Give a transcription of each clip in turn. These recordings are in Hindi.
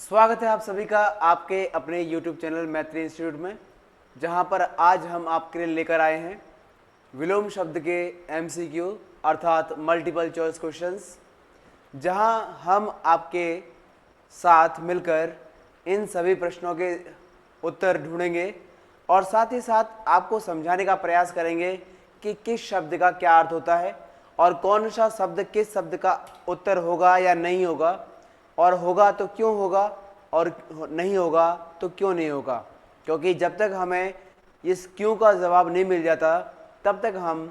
स्वागत है आप सभी का आपके अपने YouTube चैनल मैत्री इंस्टीट्यूट में, जहां पर आज हम आपके लिए लेकर आए हैं विलोम शब्द के MCQ अर्थात मल्टीपल चॉइस क्वेश्चंस, जहां हम आपके साथ मिलकर इन सभी प्रश्नों के उत्तर ढूंढेंगे और साथ ही साथ आपको समझाने का प्रयास करेंगे कि किस शब्द का क्या अर्थ होता है और कौन सा शब्द किस शब्द का उत्तर होगा या नहीं होगा, और होगा तो क्यों होगा और नहीं होगा तो क्यों नहीं होगा। क्योंकि जब तक हमें इस क्यों का जवाब नहीं मिल जाता तब तक हम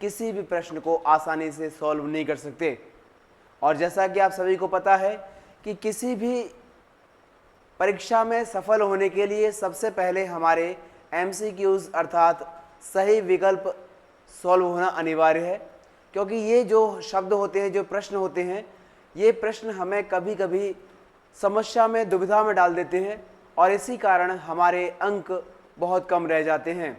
किसी भी प्रश्न को आसानी से सॉल्व नहीं कर सकते। और जैसा कि आप सभी को पता है कि किसी भी परीक्षा में सफल होने के लिए सबसे पहले हमारे MCQs अर्थात सही विकल्प सॉल्व होना अनिवार्य है। क्योंकि ये जो शब्द होते हैं, जो प्रश्न होते हैं, ये प्रश्न हमें कभी कभी समस्या में, दुविधा में डाल देते हैं और इसी कारण हमारे अंक बहुत कम रह जाते हैं।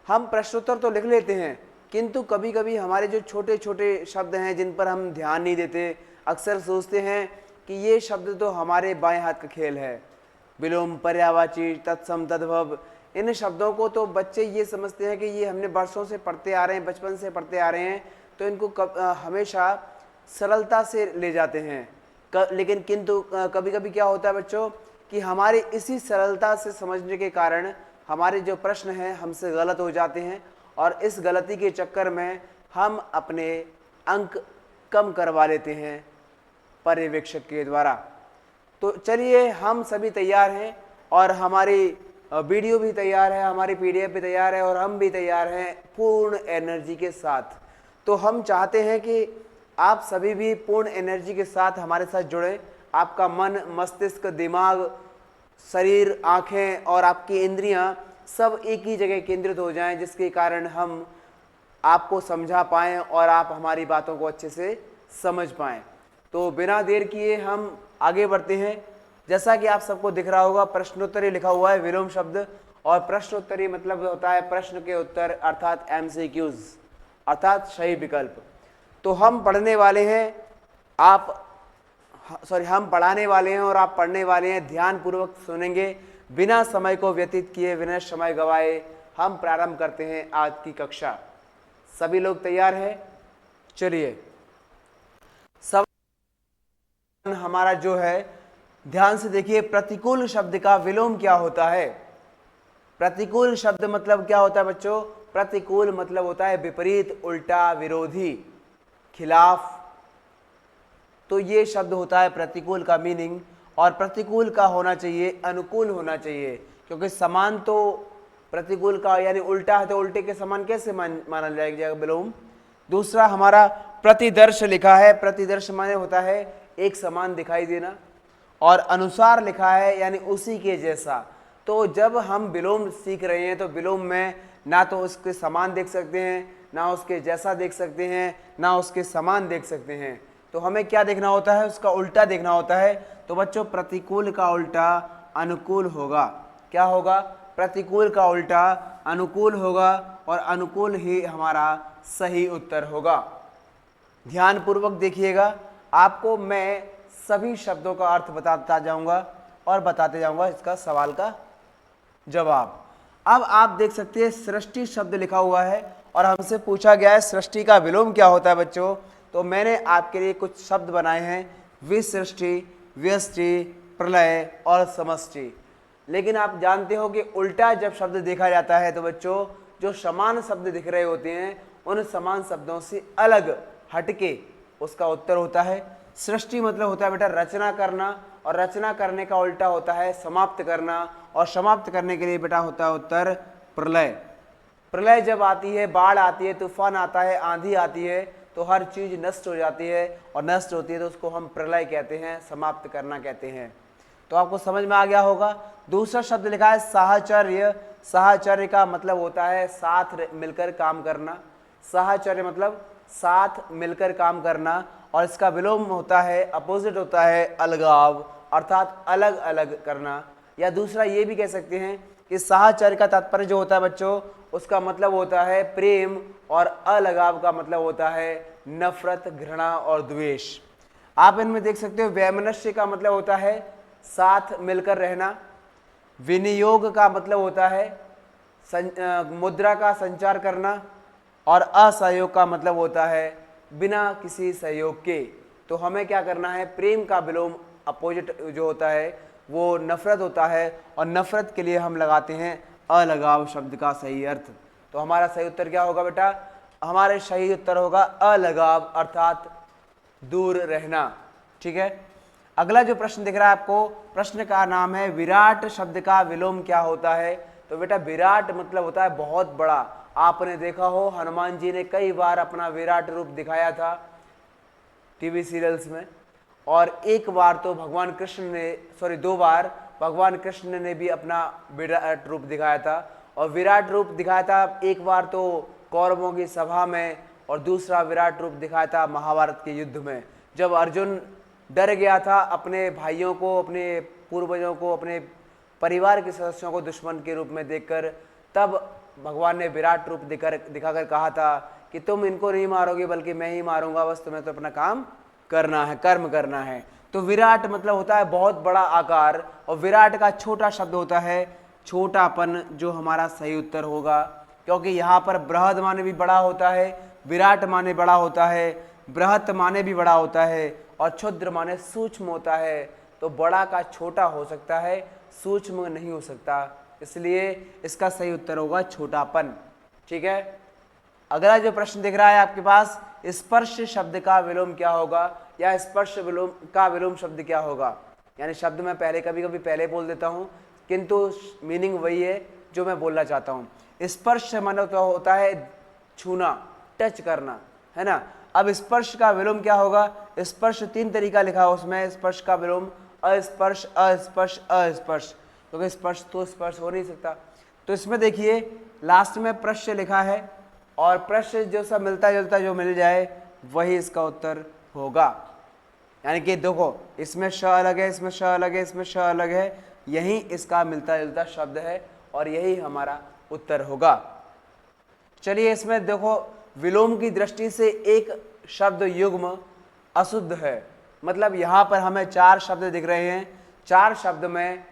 हम प्रश्नोत्तर तो लिख लेते हैं, किंतु कभी कभी हमारे जो छोटे छोटे शब्द हैं जिन पर हम ध्यान नहीं देते, अक्सर सोचते हैं कि ये शब्द तो हमारे बाएं हाथ का खेल है। विलोम, पर्यायवाची, तत्सम, तद्भव, इन शब्दों को तो बच्चे ये समझते हैं कि ये हमने बरसों से पढ़ते आ रहे हैं, बचपन से पढ़ते आ रहे हैं, तो इनको हमेशा सरलता से ले जाते हैं। लेकिन किंतु कभी कभी क्या होता है बच्चों कि हमारी इसी सरलता से समझने के कारण हमारे जो प्रश्न हैं हमसे गलत हो जाते हैं और इस गलती के चक्कर में हम अपने अंक कम करवा लेते हैं पर्यवेक्षक के द्वारा। तो चलिए, हम सभी तैयार हैं और हमारी वीडियो भी तैयार है, हमारी PDF भी तैयार है और हम भी तैयार हैं पूर्ण एनर्जी के साथ। तो हम चाहते हैं कि आप सभी भी पूर्ण एनर्जी के साथ हमारे साथ जुड़ें। आपका मन, मस्तिष्क, दिमाग, शरीर, आँखें और आपकी इंद्रियां सब एक ही जगह केंद्रित हो जाएं, जिसके कारण हम आपको समझा पाएँ और आप हमारी बातों को अच्छे से समझ पाएँ। तो बिना देर किए हम आगे बढ़ते हैं। जैसा कि आप सबको दिख रहा होगा, प्रश्नोत्तरी लिखा हुआ है विलोम शब्द, और प्रश्नोत्तरी मतलब होता है प्रश्न के उत्तर अर्थात MCQs अर्थात सही विकल्प। तो हम पढ़ने वाले हैं, हम पढ़ाने वाले हैं और आप पढ़ने वाले हैं। ध्यान पूर्वक सुनेंगे, बिना समय को व्यतीत किए, बिना समय गवाए हम प्रारंभ करते हैं आज की कक्षा। सभी लोग तैयार हैं? चलिए, सब हमारा जो है ध्यान से देखिए। प्रतिकूल शब्द का विलोम क्या होता है? प्रतिकूल शब्द मतलब क्या होता है बच्चों? प्रतिकूल मतलब होता है विपरीत, उल्टा, विरोधी, खिलाफ। तो ये शब्द होता है प्रतिकूल का मीनिंग। और प्रतिकूल का होना चाहिए अनुकूल होना चाहिए, क्योंकि समान तो प्रतिकूल का यानी उल्टा है, तो उल्टे के समान कैसे माना जाएगा विलोम। दूसरा हमारा प्रतिदर्श लिखा है। प्रतिदर्श माने होता है एक समान दिखाई देना, और अनुसार लिखा है यानी उसी के जैसा। तो जब हम विलोम सीख रहे हैं तो विलोम में ना तो उसके समान देख सकते हैं, ना उसके जैसा देख सकते हैं, ना उसके समान देख सकते हैं। तो हमें क्या देखना होता है? उसका उल्टा देखना होता है। तो बच्चों, प्रतिकूल का उल्टा अनुकूल होगा। क्या होगा? प्रतिकूल का उल्टा अनुकूल होगा, और अनुकूल ही हमारा सही उत्तर होगा। ध्यान पूर्वक देखिएगा, आपको मैं सभी शब्दों का अर्थ बताता जाऊंगा और बताते जाऊंगा इसका सवाल का जवाब। अब आप देख सकते हैं सृष्टि शब्द लिखा हुआ है और हमसे पूछा गया है सृष्टि का विलोम क्या होता है बच्चों। तो मैंने आपके लिए कुछ शब्द बनाए हैं: विसृष्टि, व्यष्टि, प्रलय और समष्टि। लेकिन आप जानते हो कि उल्टा जब शब्द देखा जाता है तो बच्चों, जो समान शब्द दिख रहे होते हैं उन समान शब्दों से अलग हटके उसका उत्तर होता है। सृष्टि मतलब होता है बेटा रचना करना, और रचना करने का उल्टा होता है समाप्त करना, और समाप्त करने के लिए बेटा होता है उत्तर प्रलय। प्रलय जब आती है, बाढ़ आती है, तूफान आता है, आंधी आती है, तो हर चीज नष्ट हो जाती है, और नष्ट होती है तो उसको हम प्रलय कहते हैं, समाप्त करना कहते हैं। तो आपको समझ में आ गया होगा। दूसरा शब्द लिखा है साहचर्य। साहचर्य का मतलब होता है साथ मिलकर काम करना। साहचर्य मतलब साथ मिलकर काम करना, और इसका विलोम होता है, अपोजिट होता है अलगाव अर्थात अलग अलग करना। या दूसरा ये भी कह सकते हैं कि साहचर्य का तात्पर्य जो होता है बच्चों, उसका मतलब होता है प्रेम, और अलगाव का मतलब होता है नफरत, घृणा और द्वेष। आप इनमें देख सकते हो वैमनस्य का मतलब होता है साथ मिलकर रहना। विनियोग का मतलब होता है मुद्रा का संचार करना। और असहयोग का मतलब होता है बिना किसी सहयोग के। तो हमें क्या करना है, प्रेम का विलोम अपोजिट जो होता है वो नफरत होता है, और नफरत के लिए हम लगाते हैं अलगाव शब्द का सही अर्थ। तो हमारा सही उत्तर क्या होगा बेटा, हमारे सही उत्तर होगा अलगाव अर्थात दूर रहना। ठीक है, अगला जो प्रश्न दिख रहा है आपको, प्रश्न का नाम है विराट शब्द का विलोम क्या होता है। तो बेटा विराट मतलब होता है बहुत बड़ा। आपने देखा हो हनुमान जी ने कई बार अपना विराट रूप दिखाया था टीवी सीरियल्स में, और एक बार तो भगवान कृष्ण ने 2 बार भगवान कृष्ण ने भी अपना विराट रूप दिखाया था। और विराट रूप दिखाया था एक बार तो कौरवों की सभा में, और दूसरा विराट रूप दिखाया था महाभारत के युद्ध में, जब अर्जुन डर गया था अपने भाइयों को, अपने पूर्वजों को, अपने परिवार के सदस्यों को दुश्मन के रूप में देखकर। तब भगवान ने विराट रूप दिखाकर कहा था कि तुम इनको नहीं मारोगे बल्कि मैं ही मारूंगा, बस तुम्हें तो अपना काम करना है, कर्म करना है। तो विराट मतलब होता है बहुत बड़ा आकार, और विराट का छोटा शब्द होता है छोटापन, जो हमारा सही उत्तर होगा। क्योंकि यहाँ पर बृहद माने भी बड़ा होता है, विराट माने बड़ा होता है, बृहत माने भी बड़ा होता है, और क्षुद्र माने सूक्ष्म होता है। तो बड़ा का छोटा हो सकता है, सूक्ष्म नहीं हो सकता, इसलिए इसका सही उत्तर होगा छोटापन। ठीक है, अगला जो प्रश्न दिख रहा है आपके पास, स्पर्श शब्द का विलोम क्या होगा, या स्पर्श विलोम का विलोम शब्द क्या होगा। यानी शब्द मैं पहले कभी कभी पहले बोल देता हूँ, किंतु मीनिंग वही है जो मैं बोलना चाहता हूँ। स्पर्श मतलब तो होता है छूना, टच करना, है ना। अब स्पर्श का विलोम क्या होगा, स्पर्श 3 तरीका लिखा है उसमें। स्पर्श का विलोम अस्पर्श, अस्पर्श, अस्पर्श, क्योंकि स्पर्श तो स्पर्श हो नहीं सकता। तो इसमें देखिए लास्ट में प्रश्न लिखा है, और प्रश्न जो सब मिलता जुलता जो मिल जाए वही इसका उत्तर होगा। यानी कि देखो इसमें श अलग है, इसमें श अलग है, इसमें श अलग है, यही इसका मिलता जुलता शब्द है, और यही हमारा उत्तर होगा। चलिए इसमें देखो विलोम की दृष्टि से एक शब्द युग्म अशुद्ध है। मतलब यहाँ पर हमें 4 शब्द दिख रहे हैं, 4 शब्द में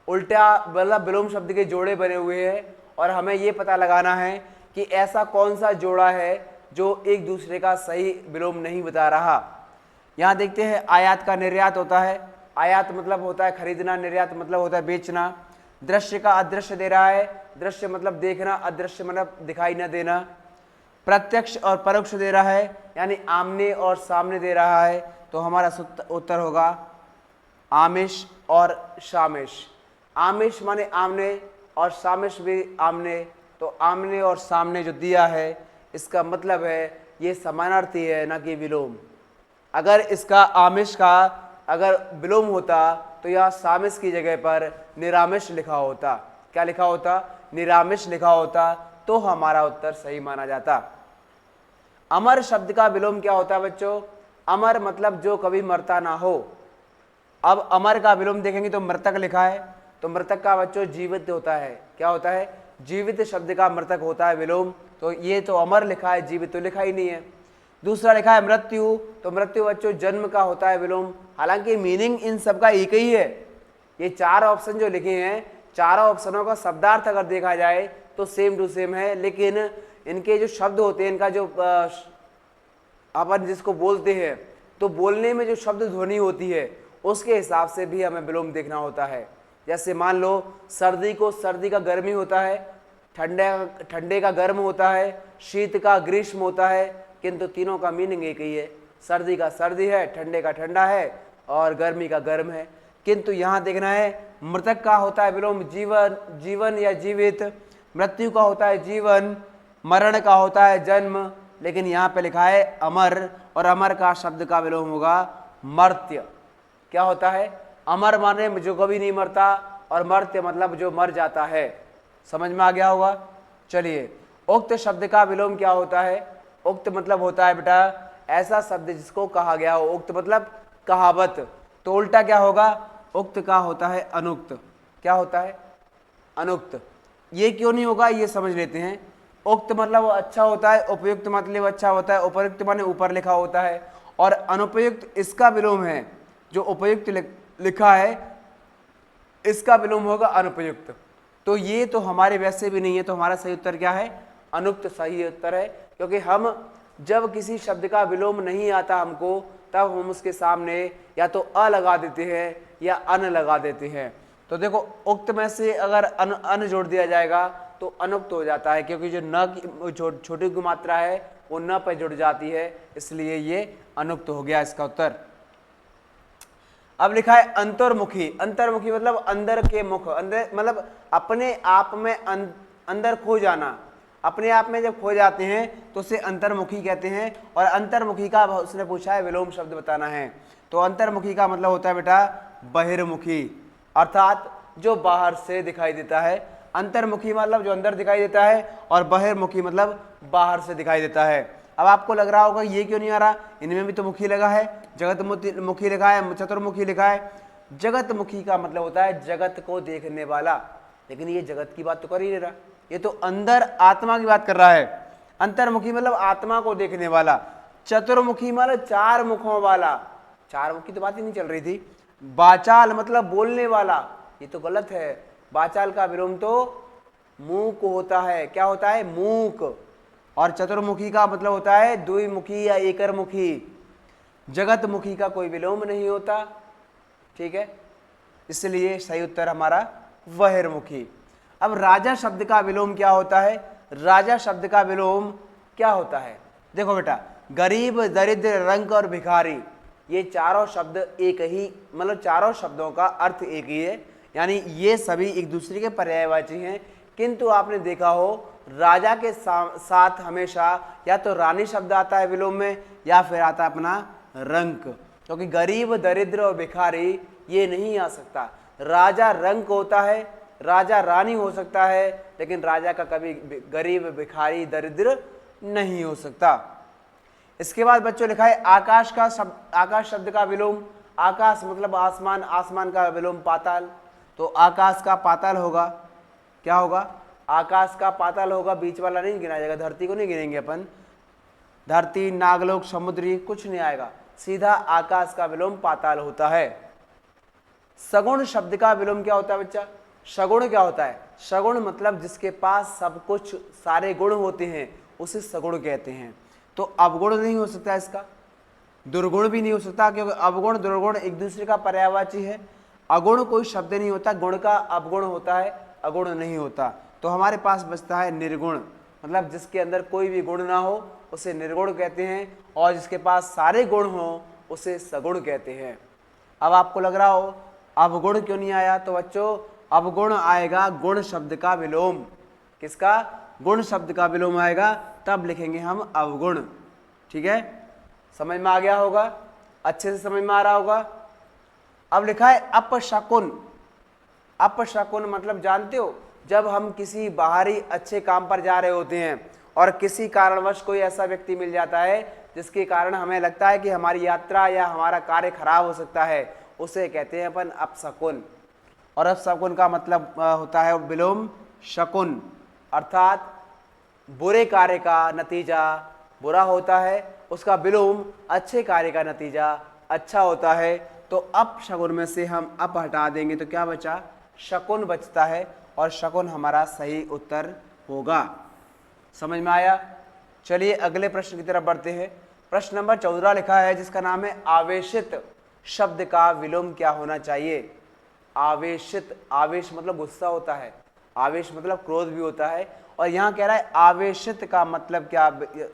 उल्टा मतलब विलोम शब्द के जोड़े बने हुए हैं, और हमें ये पता लगाना है कि ऐसा कौन सा जोड़ा है जो एक दूसरे का सही विलोम नहीं बता रहा। यहाँ देखते हैं आयात का निर्यात होता है। आयात मतलब होता है खरीदना, निर्यात मतलब होता है बेचना। दृश्य का अदृश्य दे रहा है, दृश्य मतलब देखना, अदृश्य मतलब दिखाई न देना। प्रत्यक्ष और परोक्ष दे रहा है, यानी आमने और सामने दे रहा है। तो हमारा उत्तर होगा आमिष और शामिश। आमिष माने आमने, और शामिश भी आमने। तो आमने और सामने जो दिया है इसका मतलब है ये समानार्थी है, ना कि विलोम। अगर इसका आमिष का अगर विलोम होता तो यह सामिश की जगह पर निरामिष लिखा होता। क्या लिखा होता, निरामिष लिखा होता, तो हमारा उत्तर सही माना जाता। अमर शब्द का विलोम क्या होता है बच्चों, अमर मतलब जो कभी मरता ना हो। अब अमर का विलोम देखेंगे तो मृतक लिखा है, तो मृतक का बच्चों जीवित होता है। क्या होता है, जीवित शब्द का मृतक होता है विलोम। तो ये तो अमर लिखा है, जीवित तो लिखा ही नहीं है। दूसरा लिखा है मृत्यु, तो मृत्यु बच्चों जन्म का होता है विलोम। हालांकि मीनिंग इन सब का एक ही है। ये 4 ऑप्शन जो लिखे हैं, चारों ऑप्शनों का शब्दार्थ अगर देखा जाए तो सेम टू सेम है, लेकिन इनके जो शब्द होते हैं, इनका जो अपन जिसको बोलते हैं, तो बोलने में जो शब्द ध्वनि होती है उसके हिसाब से भी हमें विलोम देखना होता है। जैसे मान लो सर्दी को सर्दी का गर्मी होता है, ठंडे का गर्म होता है, शीत का ग्रीष्म होता है, किंतु तीनों का मीनिंग एक ही है। सर्दी का सर्दी है, ठंडे का ठंडा है, और गर्मी का गर्म है। किंतु यहाँ देखना है मृतक का होता है विलोम जीवन, जीवन या जीवित। मृत्यु का होता है जीवन, मरण का होता है जन्म, लेकिन यहाँ पे लिखा है अमर, और अमर का शब्द का विलोम होगा मर्त्य। क्या होता है, अमर माने जो कभी नहीं मरता, और मर्त्य मतलब जो मर जाता है। समझ में आ गया होगा। चलिए उक्त शब्द का विलोम क्या होता है, उक्त मतलब होता है बेटा ऐसा शब्द जिसको कहा गया हो। उक्त मतलब कहावत, तो उल्टा क्या होगा, उक्त का होता है अनुक्त। क्या होता है, अनुक्त। ये क्यों नहीं होगा ये समझ लेते हैं। उक्त मतलब अच्छा होता है, उपयुक्त मतलब अच्छा होता है, उपयुक्त माने ऊपर लिखा होता है, और अनुपयुक्त इसका विलोम है। जो उपयुक्त लिखा है इसका विलोम होगा अनुपयुक्त। तो ये तो हमारे वैसे भी नहीं है, तो हमारा सही उत्तर क्या है? अनुक्त सही उत्तर है। क्योंकि हम जब किसी शब्द का विलोम नहीं आता हमको, तब हम उसके सामने या तो अ लगा देते हैं या अन लगा देते हैं। तो देखो उक्त में से अगर अन जोड़ दिया जाएगा तो अनुक्त हो जाता है, क्योंकि जो न की छोटी की मात्रा है वो न पर जुड़ जाती है, इसलिए ये अनुक्त हो गया इसका उत्तर। अब लिखा है अंतर्मुखी। अंतर्मुखी मतलब अंदर के मुख, अंदर मतलब अपने आप में अंदर खो जाना। अपने आप में जब खो जाते हैं तो उसे अंतर्मुखी कहते हैं। और अंतर्मुखी का उसने पूछा है विलोम शब्द बताना है, तो अंतर्मुखी का मतलब होता है बेटा बहिर्मुखी, अर्थात जो बाहर से दिखाई देता है। अंतर्मुखी मतलब जो अंदर दिखाई देता है, और बहिर्मुखी मतलब बाहर से दिखाई देता है। अब आपको लग रहा होगा ये क्यों नहीं आ रहा, इनमें भी तो मुखी लगा है, जगत मुखी लिखा है, चतुर्मुखी लिखा है। जगत मुखी का मतलब होता है जगत को देखने वाला, लेकिन ये जगत की बात तो कर ही नहीं रहा, ये तो अंदर आत्मा की बात कर रहा है। अंतर्मुखी मतलब आत्मा को देखने वाला। चतुर्मुखी मतलब चार मुखों वाला, चार मुखी तो बात ही नहीं चल रही थी। बाचाल मतलब बोलने वाला, ये तो गलत है। बाचाल का विलोम तो मूक होता है। क्या होता है? मूक। और चतुर्मुखी का मतलब होता है द्विमुखी या एकरमुखी। जगत मुखी का कोई विलोम नहीं होता, ठीक है, इसलिए सही उत्तर हमारा बहिर्मुखी। अब राजा शब्द का विलोम क्या होता है? राजा शब्द का विलोम क्या होता है? देखो बेटा, गरीब, दरिद्र, रंक और भिखारी, ये चारों शब्द एक ही, मतलब चारों शब्दों का अर्थ एक ही है, यानी ये सभी एक दूसरे के पर्यायवाची हैं। किंतु आपने देखा हो राजा के साथ हमेशा या तो रानी शब्द आता है विलोम में, या फिर आता है अपना रंक, क्योंकि गरीब, दरिद्र और भिखारी ये नहीं आ सकता। राजा रंक होता है, राजा रानी हो सकता है, लेकिन राजा का कभी गरीब, भिखारी, दरिद्र नहीं हो सकता। इसके बाद बच्चों लिखा है आकाश का शब्द, आकाश शब्द का विलोम। आकाश मतलब आसमान, आसमान का विलोम पाताल, तो आकाश का पाताल होगा। क्या होगा? आकाश का पाताल होगा, बीच वाला नहीं गिना जाएगा, धरती को नहीं गिनेंगे अपन, धरती, नागलोक, समुद्री कुछ नहीं आएगा, सीधा आकाश का विलोम पाताल होता है। सगुण शब्द का विलोम क्या होता है बच्चा? सगुण क्या होता है? सगुण मतलब जिसके पास सब कुछ, सारे गुण होते हैं, उसे सगुण कहते हैं। तो अवगुण नहीं हो सकता इसका, दुर्गुण भी नहीं हो सकता, क्योंकि अवगुण दुर्गुण एक दूसरे का पर्यायवाची है। अगुण कोई शब्द नहीं होता, गुण का अवगुण होता है, अगुण नहीं होता। तो हमारे पास बचता है निर्गुण, मतलब जिसके अंदर कोई भी गुण ना हो उसे निर्गुण कहते हैं, और जिसके पास सारे गुण हो उसे सगुण कहते हैं। अब आपको लग रहा हो अवगुण क्यों नहीं आया, तो बच्चों अवगुण आएगा गुण शब्द का विलोम। किसका? गुण शब्द का विलोम आएगा, तब लिखेंगे हम अवगुण। ठीक है, समझ में आ गया होगा, अच्छे से समझ में आ रहा होगा। अब लिखा है अपशकुन। अपशकुन मतलब जानते हो, जब हम किसी बाहरी अच्छे काम पर जा रहे होते हैं और किसी कारणवश कोई ऐसा व्यक्ति मिल जाता है जिसके कारण हमें लगता है कि हमारी यात्रा या हमारा कार्य खराब हो सकता है, उसे कहते हैं अपन अपशकुन। और अपशकुन का मतलब होता है विलोम शकुन, अर्थात बुरे कार्य का नतीजा बुरा होता है, उसका विलोम अच्छे कार्य का नतीजा अच्छा होता है। तो अपशकुन में से हम अप हटा देंगे तो क्या बचा? शकुन बचता है, और शकुन हमारा सही उत्तर होगा। समझ में आया? चलिए अगले प्रश्न की तरफ बढ़ते हैं। प्रश्न नंबर 14 लिखा है, जिसका नाम है आवेशित शब्द का विलोम क्या होना चाहिए? आवेशित, आवेश मतलब गुस्सा होता है, आवेश मतलब क्रोध भी होता है, और यहाँ कह रहा है आवेशित का मतलब क्या,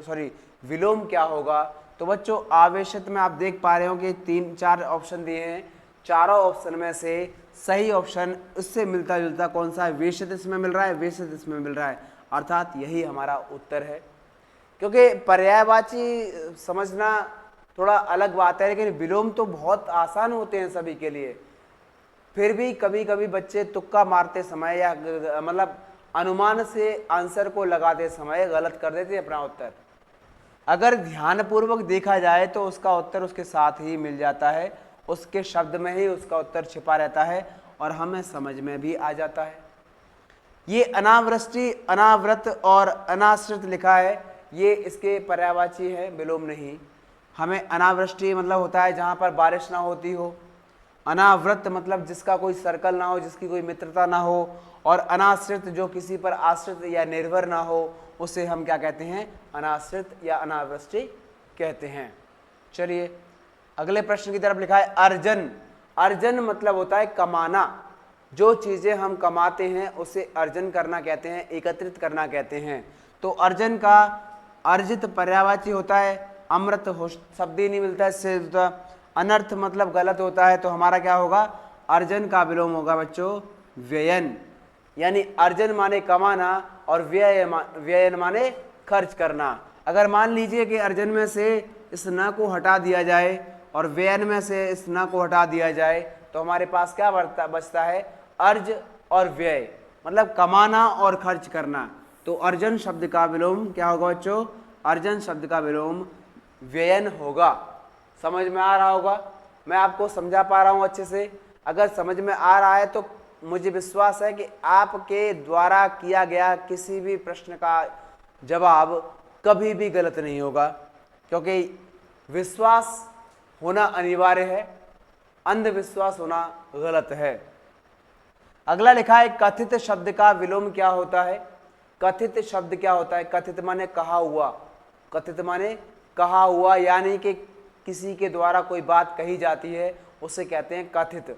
सॉरी विलोम क्या होगा? तो बच्चों आवेशित में आप देख पा रहे हो कि 3-4 ऑप्शन दिए हैं, चारों ऑप्शन में से सही ऑप्शन उससे मिलता जुलता कौन सा है? वेशित इसमें मिल रहा है, वेशित इसमें मिल रहा है, अर्थात यही हमारा उत्तर है। क्योंकि पर्यायवाची समझना थोड़ा अलग बात है, लेकिन विलोम तो बहुत आसान होते हैं सभी के लिए। फिर भी कभी कभी बच्चे तुक्का मारते समय या मतलब अनुमान से आंसर को लगाते समय गलत कर देते हैं अपना उत्तर। अगर ध्यानपूर्वक देखा जाए तो उसका उत्तर उसके साथ ही मिल जाता है, उसके शब्द में ही उसका उत्तर छिपा रहता है, और हमें समझ में भी आ जाता है। ये अनावृष्टि, अनावृत और अनाश्रित लिखा है, ये इसके पर्यायवाची है, विलोम नहीं। हमें अनावृष्टि मतलब होता है जहाँ पर बारिश ना होती हो, अनावृत मतलब जिसका कोई सर्कल ना हो, जिसकी कोई मित्रता ना हो, और अनाश्रित जो किसी पर आश्रित या निर्भर ना हो, उसे हम क्या कहते हैं? अनाश्रित या अनावृष्टि कहते हैं। चलिए अगले प्रश्न की तरफ लिखा है अर्जन। अर्जन मतलब होता है कमाना। जो चीजें हम कमाते हैं उसे अर्जन करना कहते हैं, एकत्रित करना कहते हैं। तो अर्जन का अर्जित पर्यायवाची होता है अमृत, शब्द ही नहीं मिलता इससे। अनर्थ मतलब गलत होता है, तो हमारा क्या होगा? अर्जन का विलोम होगा बच्चों व्ययन। यानी अर्जन माने कमाना और व्ययन माने खर्च करना। अगर मान लीजिए कि अर्जन में से इस न को हटा दिया जाए और व्ययन में से इस न को हटा दिया जाए, तो हमारे पास क्या बचता है? अर्ज और व्यय, मतलब कमाना और खर्च करना। तो अर्जन शब्द का विलोम क्या होगा बच्चों? अर्जन शब्द का विलोम व्ययन होगा। समझ में आ रहा होगा? मैं आपको समझा पा रहा हूं अच्छे से? अगर समझ में आ रहा है तो मुझे विश्वास है कि आपके द्वारा किया गया किसी भी प्रश्न का जवाब कभी भी गलत नहीं होगा, क्योंकि विश्वास होना अनिवार्य है, अंधविश्वास होना गलत है। अगला लिखा है कथित शब्द का विलोम क्या होता है? कथित शब्द क्या होता है? कथित माने कहा हुआ। कथित माने कहा हुआ, यानी कि किसी के द्वारा कोई बात कही जाती है उसे कहते हैं कथित।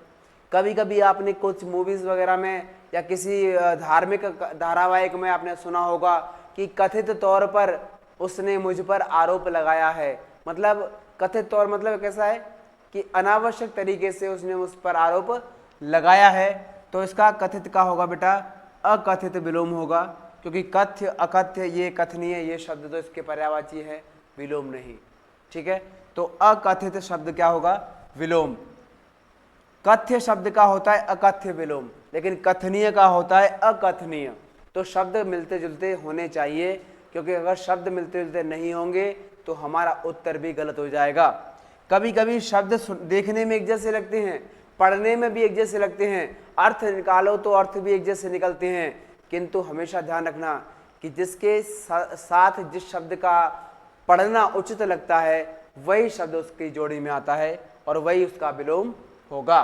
कभी कभी आपने कुछ मूवीज वगैरह में या किसी धार्मिक धारावाहिक में आपने सुना होगा कि कथित तौर पर उसने मुझ पर आरोप लगाया है। मतलब कथित तौर मतलब कैसा है कि अनावश्यक तरीके से उसने उस पर आरोप लगाया है, तो इसका कथित का होगा बेटा अकथित विलोम होगा, क्योंकि कथ्य अकथ्य ये कथनीय ये शब्द तो इसके पर्यायवाची है, विलोम नहीं। ठीक है, तो अकथित शब्द क्या होगा? विलोम। कथ्य शब्द का होता है अकथ्य विलोम, लेकिन कथनीय का होता है अकथनीय। तो शब्द मिलते जुलते होने चाहिए, क्योंकि अगर शब्द मिलते जुलते नहीं होंगे तो हमारा उत्तर भी गलत हो जाएगा। कभी कभी शब्द देखने में एक जैसे लगते हैं, पढ़ने में भी एक जैसे लगते हैं, अर्थ निकालो तो अर्थ भी एक जैसे निकलते हैं, किंतु हमेशा ध्यान रखना कि जिसके साथ जिस शब्द का पढ़ना उचित लगता है वही शब्द उसकी जोड़ी में आता है और वही उसका विलोम होगा।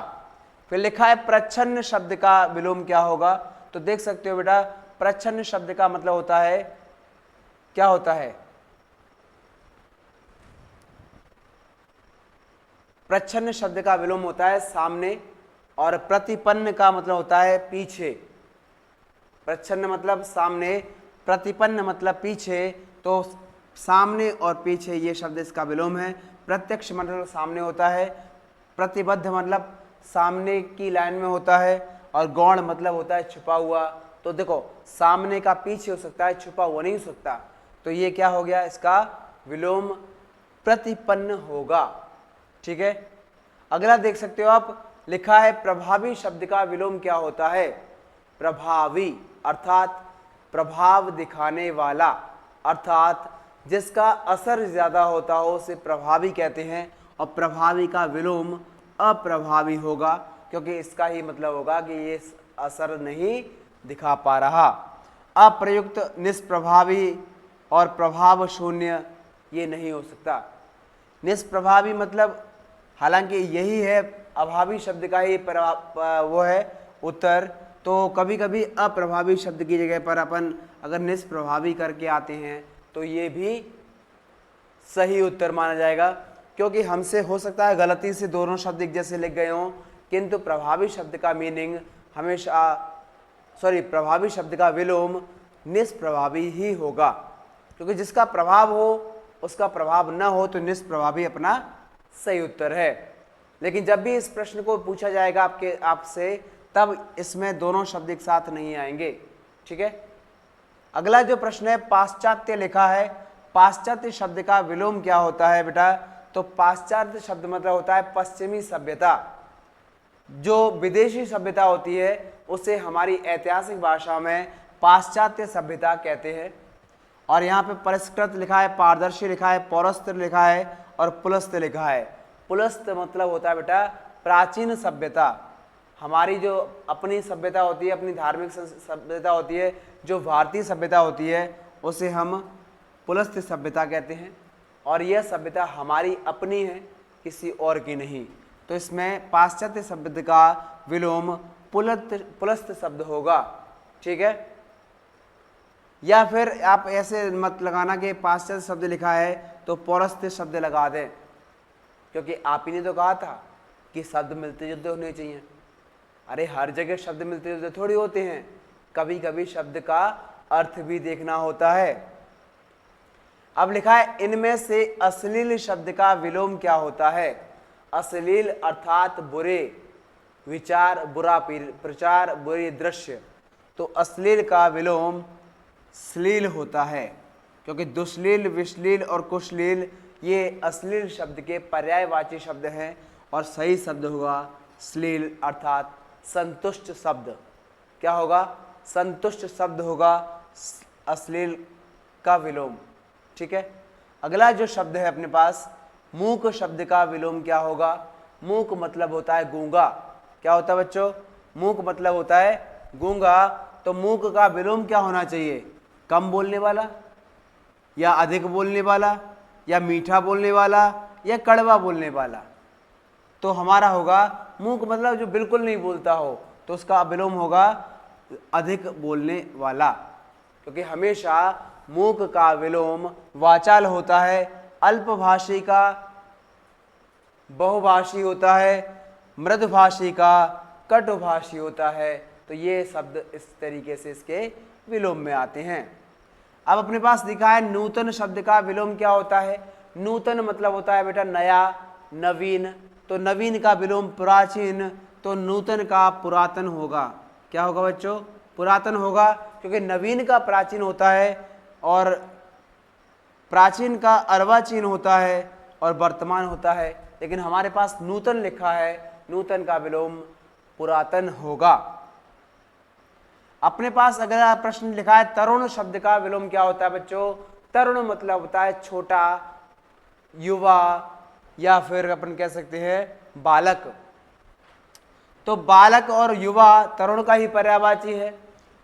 फिर लिखा है प्रच्छन्न शब्द का विलोम क्या होगा? तो देख सकते हो बेटा, प्रच्छन्न शब्द का मतलब होता है, क्या होता है? प्रच्छन्न शब्द का विलोम होता है सामने, और प्रतिपन्न का मतलब होता है पीछे। प्रच्छन्न मतलब सामने, प्रतिपन्न मतलब पीछे, तो सामने और पीछे ये शब्द इसका विलोम है। प्रत्यक्ष मतलब सामने होता है, प्रतिबद्ध मतलब सामने की लाइन में होता है, और गौण मतलब होता है छुपा हुआ। तो देखो सामने का पीछे हो सकता है, छुपा हुआ नहीं हो सकता, तो ये क्या हो गया? इसका विलोम प्रतिपन्न होगा। ठीक है, अगला देख सकते हो आप, लिखा है प्रभावी शब्द का विलोम क्या होता है? प्रभावी अर्थात प्रभाव दिखाने वाला, अर्थात जिसका असर ज्यादा होता हो उसे प्रभावी कहते हैं, और प्रभावी का विलोम अप्रभावी होगा, क्योंकि इसका ही मतलब होगा कि ये असर नहीं दिखा पा रहा। अप्रयुक्त, निष्प्रभावी और प्रभाव शून्य ये नहीं हो सकता। निष्प्रभावी मतलब, हालांकि यही है अभावी शब्द का ही वो है उत्तर, तो कभी कभी अप्रभावी शब्द की जगह पर अपन अगर निष्प्रभावी करके आते हैं तो ये भी सही उत्तर माना जाएगा, क्योंकि हमसे हो सकता है गलती से दोनों शब्द एक जैसे लिख गए हों, किंतु प्रभावी शब्द का मीनिंग हमेशा प्रभावी शब्द का विलोम निष्प्रभावी ही होगा, क्योंकि जिसका प्रभाव हो उसका प्रभाव न हो तो निष्प्रभावी अपना सही उत्तर है। लेकिन जब भी इस प्रश्न को पूछा जाएगा आपसे, तब इसमें दोनों शब्द एक साथ नहीं आएंगे। ठीक है, अगला जो प्रश्न है पाश्चात्य लिखा है। पाश्चात्य शब्द का विलोम क्या होता है बेटा? तो पाश्चात्य शब्द मतलब होता है पश्चिमी सभ्यता। जो विदेशी सभ्यता होती है उसे हमारी ऐतिहासिक भाषा में पाश्चात्य सभ्यता कहते हैं। और यहाँ पे परिष्कृत लिखा है, पारदर्शी लिखा है, पौरस्त्य लिखा है और पुलस्त्य लिखा है। पुलस्त्य मतलब होता है बेटा प्राचीन सभ्यता। हमारी जो अपनी सभ्यता होती है, अपनी धार्मिक सभ्यता होती है, जो भारतीय सभ्यता होती है, उसे हम पुलस्त्य सभ्यता कहते हैं, और यह सभ्यता हमारी अपनी है, किसी और की नहीं। तो इसमें पाश्चात्य शब्द का विलोम पुलस्त शब्द होगा। ठीक है, या फिर आप ऐसे मत लगाना कि पाश्चात्य शब्द लिखा है तो पौरस्त्य शब्द लगा दें, क्योंकि आप ही ने तो कहा था कि शब्द मिलते जुलते होने चाहिए। अरे हर जगह शब्द मिलते जुलते थोड़ी होते हैं, कभी कभी शब्द का अर्थ भी देखना होता है। अब लिखा है इनमें से अश्लील शब्द का विलोम क्या होता है। अश्लील अर्थात बुरे विचार, बुरा प्रचार, बुरे दृश्य। तो अश्लील का विलोम श्लील होता है, क्योंकि दुश्लील, विश्लील और कुश्लील ये अश्लील शब्द के पर्यायवाची शब्द हैं, और सही शब्द होगा श्लील अर्थात संतुष्ट शब्द। क्या होगा? संतुष्ट शब्द होगा अश्लील का विलोम। ठीक है, अगला जो शब्द है अपने पास, मूक शब्द का विलोम क्या होगा। मूक मतलब होता है गूंगा। क्या होता है बच्चों? मूक मतलब होता है गूंगा। तो मूक का विलोम क्या होना चाहिए? कम बोलने वाला, या अधिक बोलने वाला, या मीठा बोलने वाला, या कड़वा बोलने वाला। तो हमारा होगा मूक मतलब जो बिल्कुल नहीं बोलता हो, तो उसका विलोम होगा अधिक बोलने वाला, क्योंकि हमेशा मूक का विलोम वाचाल होता है, अल्पभाषी का बहुभाषी होता है, मृदुभाषी का कटुभाषी होता है। तो ये शब्द इस तरीके से इसके विलोम में आते हैं। अब अपने पास लिखा है नूतन शब्द का विलोम क्या होता है। नूतन मतलब होता है बेटा नया, नवीन। तो नवीन का विलोम प्राचीन, तो नूतन का पुरातन होगा। क्या होगा बच्चों? पुरातन होगा, क्योंकि नवीन का प्राचीन होता है, और प्राचीन का अर्वाचीन होता है, और वर्तमान होता है। लेकिन हमारे पास नूतन लिखा है, नूतन का विलोम पुरातन होगा। अपने पास अगला प्रश्न लिखा है तरुण शब्द का विलोम क्या होता है बच्चों। तरुण मतलब होता है छोटा, युवा, या फिर अपन कह सकते हैं बालक। तो बालक और युवा तरुण का ही पर्यायवाची है,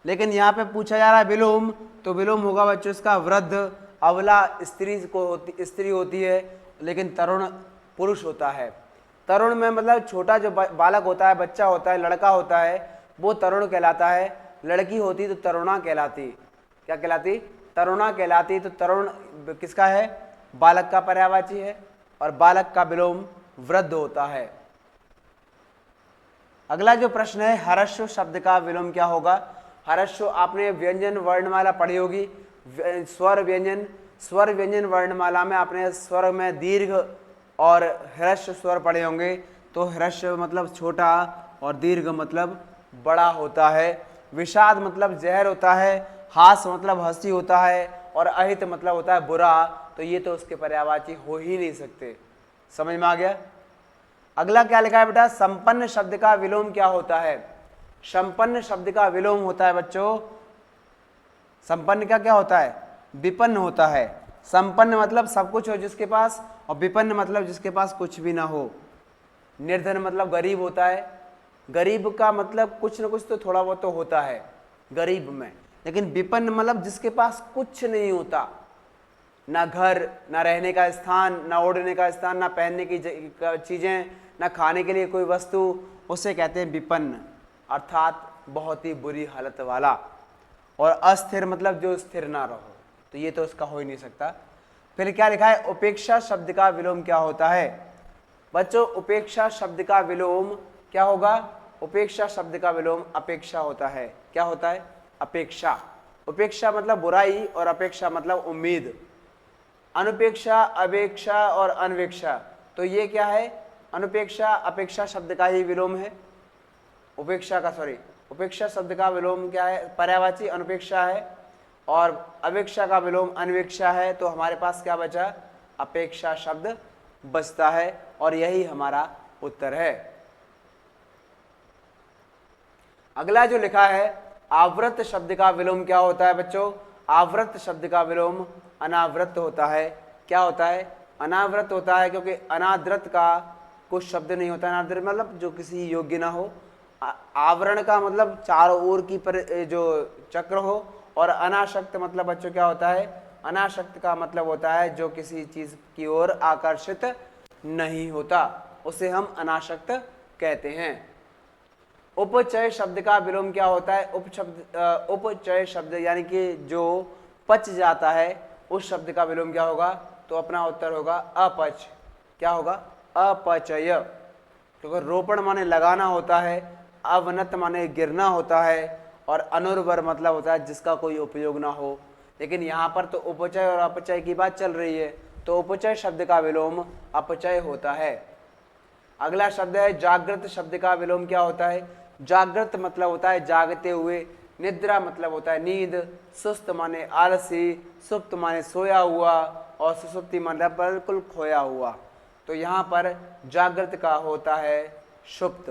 लेकिन यहाँ पे पूछा जा रहा है विलोम, तो विलोम होगा बच्चों इसका वृद्ध। अबला स्त्री होती है, लेकिन तरुण पुरुष होता है। तरुण में मतलब छोटा जो बालक होता है, बच्चा होता है, लड़का होता है, वो तरुण कहलाता है। लड़की होती तो तरुणा कहलाती। क्या कहलाती? तरुणा कहलाती। तो तरुण किसका है? बालक का पर्यायवाची है, और बालक का विलोम वृद्ध होता है। अगला जो प्रश्न है हर्षो शब्द का विलोम क्या होगा। हर्षो आपने व्यंजन वर्णमाला पढ़ी होगी, स्वर व्यंजन। स्वर व्यंजन वर्णमाला में आपने स्वर में दीर्घ और ह्रस्व स्वर पढ़े होंगे। तो ह्रस्व मतलब छोटा और दीर्घ मतलब बड़ा होता है। विषाद मतलब जहर होता है, हास मतलब हंसी होता है, और अहित मतलब होता है बुरा। तो ये तो उसके पर्यायवाची हो ही नहीं सकते। समझ में आ गया? अगला क्या लिखा है बेटा, संपन्न शब्द का विलोम क्या होता है। संपन्न शब्द का विलोम होता है बच्चों, संपन्न का क्या होता है? विपन्न होता है। संपन्न मतलब सब कुछ हो जिसके पास, और विपन्न मतलब जिसके पास कुछ भी ना हो। निर्धन मतलब गरीब होता है। गरीब का मतलब कुछ ना कुछ तो थोड़ा बहुत तो होता है गरीब में, लेकिन विपन्न मतलब जिसके पास कुछ नहीं होता, ना घर, ना रहने का स्थान, ना ओढ़ने का स्थान, ना पहनने की चीजें, ना खाने के लिए कोई वस्तु, उसे कहते हैं विपन्न, अर्थात बहुत ही बुरी हालत वाला। और अस्थिर मतलब जो स्थिर ना रहो, तो ये तो उसका हो ही नहीं सकता। फिर क्या लिखा है, उपेक्षा शब्द का विलोम क्या होता है। बच्चों उपेक्षा शब्द का विलोम क्या होगा। उपेक्षा शब्द का विलोम अपेक्षा होता है। क्या होता है? अपेक्षा। उपेक्षा मतलब बुराई, और अपेक्षा मतलब उम्मीद। अनुपेक्षा, अपेक्षा और अनवेक्षा, तो ये क्या है? अनुपेक्षा अपेक्षा शब्द का ही विलोम है। उपेक्षा शब्द का विलोम क्या है? पर्यायवाची अनुपेक्षा है, और अपेक्षा का विलोम अनवेक्षा है। तो हमारे पास क्या बचा? अपेक्षा शब्द बचता है, और यही हमारा उत्तर है। अगला जो लिखा है आवृत शब्द का विलोम क्या होता है बच्चों। आवृत शब्द का विलोम अनावृत होता है। क्या होता है? अनावृत होता है, क्योंकि अनादृत का कुछ शब्द नहीं होता। अनादृत मतलब जो किसी योग्य ना हो। आवरण का मतलब चारों ओर की जो चक्र हो, और अनाशक्त मतलब बच्चों क्या होता है? अनाशक्त का मतलब होता है जो किसी चीज की ओर आकर्षित नहीं होता। उसे हम अनासक्त कहते हैं। उपचय शब्द का विलोम क्या होता है? उपचय शब्द यानी कि जो पच जाता है उस शब्द का विलोम क्या होगा? तो अपना उत्तर होगा अपच। क्या होगा? अपचय। क्योंकि रोपण माने लगाना होता है, अवनत माने गिरना होता है, और अनुर्वर मतलब होता है जिसका कोई उपयोग ना हो। लेकिन यहाँ पर तो उपचय और अपचय की बात चल रही है, तो उपचय शब्द का विलोम अपचय होता है। अगला शब्द है जागृत शब्द का विलोम क्या होता है? जागृत मतलब होता है जागते हुए, निद्रा मतलब होता है नींद, सुस्त माने आलसी, सुप्त माने सोया हुआ, और सुसुप्ति मतलब बिल्कुल खोया हुआ। तो यहाँ पर जागृत का होता है सुप्त,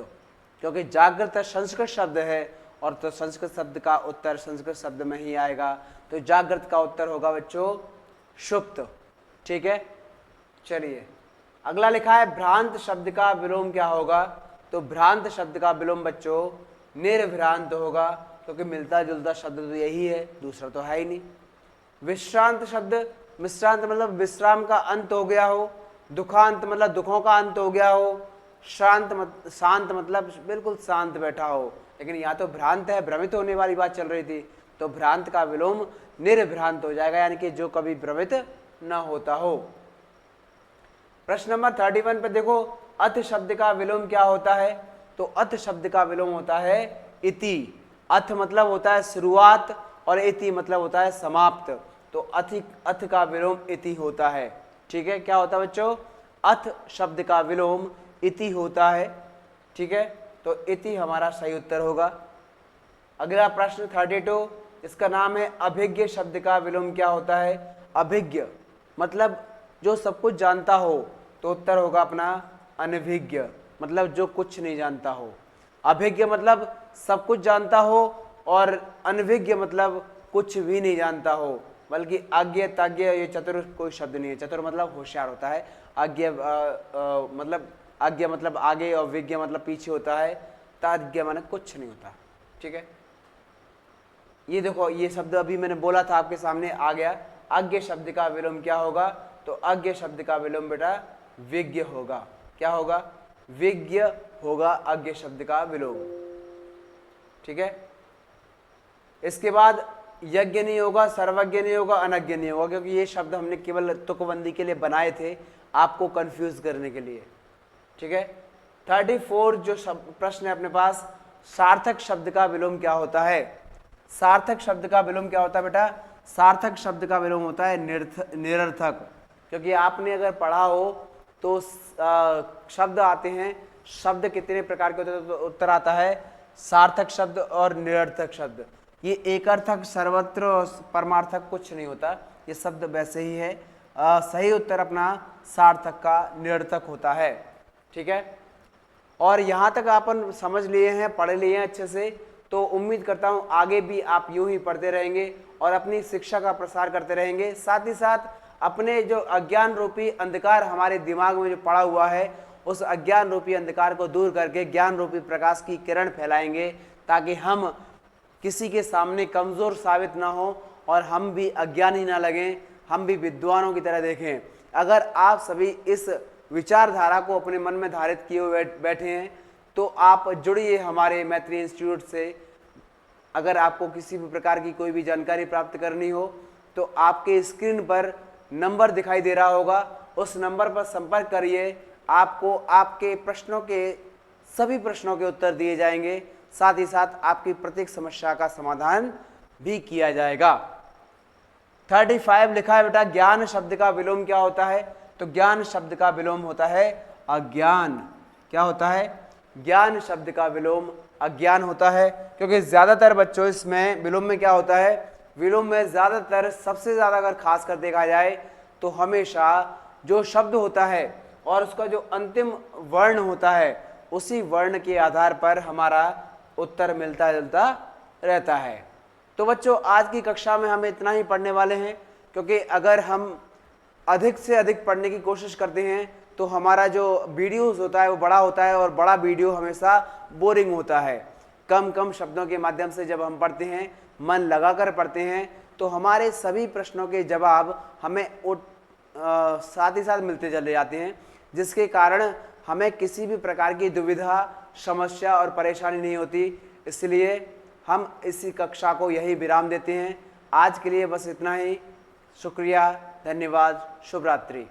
क्योंकि जागृत संस्कृत शब्द है और तो संस्कृत शब्द का उत्तर संस्कृत शब्द में ही आएगा, तो जागृत का उत्तर होगा बच्चों सुप्त। ठीक है, चलिए अगला लिखा है भ्रांत शब्द का विलोम क्या होगा? तो भ्रांत शब्द का विलोम बच्चों निर्भ्रांत होगा, क्योंकि मिलता जुलता शब्द तो यही है, दूसरा तो है ही नहीं। विश्रांत शब्द, विश्रांत मतलब विश्राम का अंत हो गया हो, दुखांत मतलब दुखों का अंत हो गया हो, शांत मतलब बिल्कुल शांत बैठा हो। लेकिन यहाँ तो भ्रांत है, भ्रमित होने वाली बात चल रही थी, तो भ्रांत का विलोम निर्भ्रांत हो जाएगा, यानी कि जो कभी भ्रमित न होता हो। प्रश्न नंबर 31 पे देखो, अथ शब्द का विलोम क्या होता है? तो अथ शब्द का विलोम होता है इति। अथ मतलब होता है शुरुआत और इति मतलब होता है समाप्त, तो अथ का विलोम इति होता है। ठीक है, क्या होता है बच्चों? अथ शब्द का विलोम इति होता है। ठीक है, तो इति हमारा सही उत्तर होगा। अगला प्रश्न 32, इसका नाम है अभिज्ञ शब्द का विलोम क्या होता है? अभिज्ञ मतलब जो सब कुछ जानता हो, तो उत्तर होगा अपना अनभिज्ञ, मतलब जो कुछ नहीं जानता हो। अभिज्ञ मतलब सब कुछ जानता हो, और अनभिज्ञ मतलब कुछ भी नहीं जानता हो, बल्कि आज्ञ ताज्ञ ये चतुर कोई शब्द नहीं है। चतुर मतलब होशियार होता है, आज्ञ मतलब आज्ञा मतलब आगे, और विज्ञ मतलब पीछे होता है, ताज्ञ मतलब कुछ नहीं होता। ठीक है, ये देखो ये शब्द अभी मैंने बोला था आपके सामने आ गया। आज्ञ शब्द का विलोम क्या होगा? तो आज्ञ शब्द का विलोम बेटा विज्ञ होगा। क्या होगा? विज्ञ होगा आज्ञ शब्द का विलोम। ठीक है, इसके बाद यज्ञ नहीं होगा, सर्वज्ञ नहीं होगा, अनज्ञ नहीं होगा, क्योंकि ये शब्द हमने केवल तुकबंदी के लिए बनाए थे, आपको कंफ्यूज करने के लिए। ठीक है, 34 जो प्रश्न है अपने पास, सार्थक शब्द का विलोम क्या होता है? सार्थक शब्द का विलोम क्या होता है बेटा? सार्थक शब्द का विलोम होता है निरर्थक, क्योंकि आपने अगर पढ़ा हो तो शब्द आते हैं, शब्द कितने प्रकार के होते हैं, तो उत्तर आता है सार्थक शब्द और निरर्थक शब्द। ये एकर्थक, सर्वत्र, परमार्थक कुछ नहीं होता, ये शब्द वैसे ही है। सही उत्तर अपना सार्थक का निरर्थक होता है। ठीक है, और यहाँ तक अपन समझ लिए हैं, पढ़ लिए हैं अच्छे से, तो उम्मीद करता हूँ आगे भी आप यूं ही पढ़ते रहेंगे और अपनी शिक्षा का प्रसार करते रहेंगे। साथ ही साथ अपने जो अज्ञान रूपी अंधकार हमारे दिमाग में जो पड़ा हुआ है, उस अज्ञान रूपी अंधकार को दूर करके ज्ञान रूपी प्रकाश की किरण फैलाएंगे, ताकि हम किसी के सामने कमज़ोर साबित ना हो और हम भी अज्ञानी ना लगें, हम भी विद्वानों की तरह देखें। अगर आप सभी इस विचारधारा को अपने मन में धारित किए हुए बैठे हैं, तो आप जुड़िए हमारे मैत्री इंस्टीट्यूट से। अगर आपको किसी भी प्रकार की कोई भी जानकारी प्राप्त करनी हो, तो आपके स्क्रीन पर नंबर दिखाई दे रहा होगा, उस नंबर पर संपर्क करिए। आपको आपके प्रश्नों के सभी प्रश्नों के उत्तर दिए जाएंगे, साथ ही साथ आपकी प्रत्येक समस्या का समाधान भी किया जाएगा। 35 लिखा है बेटा, ज्ञान शब्द का विलोम क्या होता है? तो ज्ञान शब्द का विलोम होता है अज्ञान। क्या होता है? ज्ञान शब्द का विलोम अज्ञान होता है, क्योंकि ज्यादातर बच्चों इसमें विलोम में क्या होता है? विलोम में ज्यादातर सबसे ज्यादा अगर खास कर देखा जाए तो हमेशा जो शब्द होता है और उसका जो अंतिम वर्ण होता है, उसी वर्ण के आधार पर हमारा उत्तर मिलता जुलता रहता है। तो बच्चों आज की कक्षा में हम इतना ही पढ़ने वाले हैं, क्योंकि अगर हम अधिक से अधिक पढ़ने की कोशिश करते हैं तो हमारा जो वीडियोस होता है वो बड़ा होता है, और बड़ा वीडियो हमेशा बोरिंग होता है। कम कम शब्दों के माध्यम से जब हम पढ़ते हैं, मन लगाकर पढ़ते हैं, तो हमारे सभी प्रश्नों के जवाब हमें साथ ही साथ मिलते चले जाते हैं, जिसके कारण हमें किसी भी प्रकार की दुविधा, समस्या और परेशानी नहीं होती। इसलिए हम इसी कक्षा को यही विराम देते हैं। आज के लिए बस इतना ही। शुक्रिया, धन्यवाद, शुभ रात्रि।